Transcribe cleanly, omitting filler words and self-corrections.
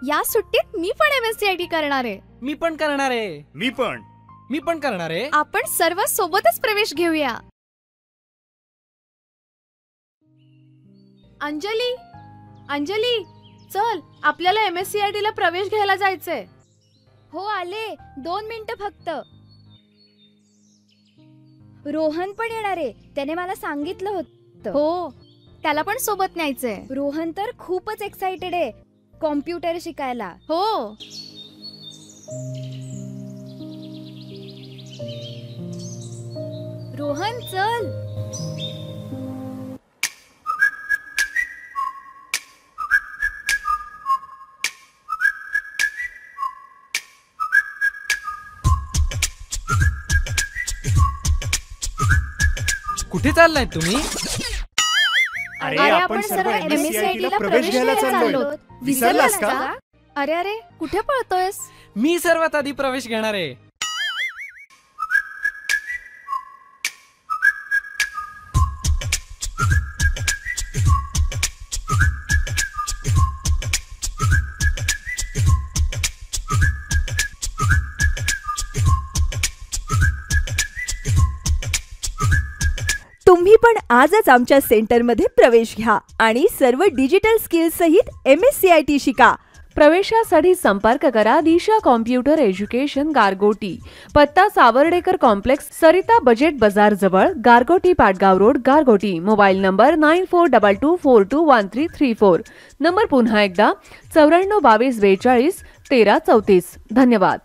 या सुट्टीत मी पण MSCIT करणार आहे. मी पण करणार आहे. मी पण करणार आहे. आपण सर्व सोबतच प्रवेश घेऊया. अंजली चल, आपल्याला MSCIT ला प्रवेश घ्यायला जायचंय. हो आले, 2 मिनिटं फक्त. रोहन पण येणार आहे, त्याने मला सांगितलं होतं. हो, त्याला पण सोबत न्यायचंय. रोहन तर खूपच एक्साइटेड आहे कॉम्प्युटर शिकायला. हो, रोहन चल. कुठे चाललाय तुम्ही? अरे आपण सर्व MSCIT ला प्रवेश घ्यायला चाललोत. विसरलास का? अरे कुठे पळतोयस? मी सर्वात आधी प्रवेश घेणार आहे. तुम्ही पण आजच आमच्या सेंटरमध्ये प्रवेश घ्या आणि सर्व डिजिटल स्किल्स सहित MSCIT शिका. प्रवेशासाठी संपर्क करा दिशा कॉम्प्युटर एज्युकेशन गारगोटी. पत्ता सावर्डेकर कॉम्प्लेक्स, सरिता बजेट बाजार जवळ, Gargoti Patgaon road, Gargoti. Mobile number 9422421334. Number पुन्हा एकदा 9422421334. धन्यवाद.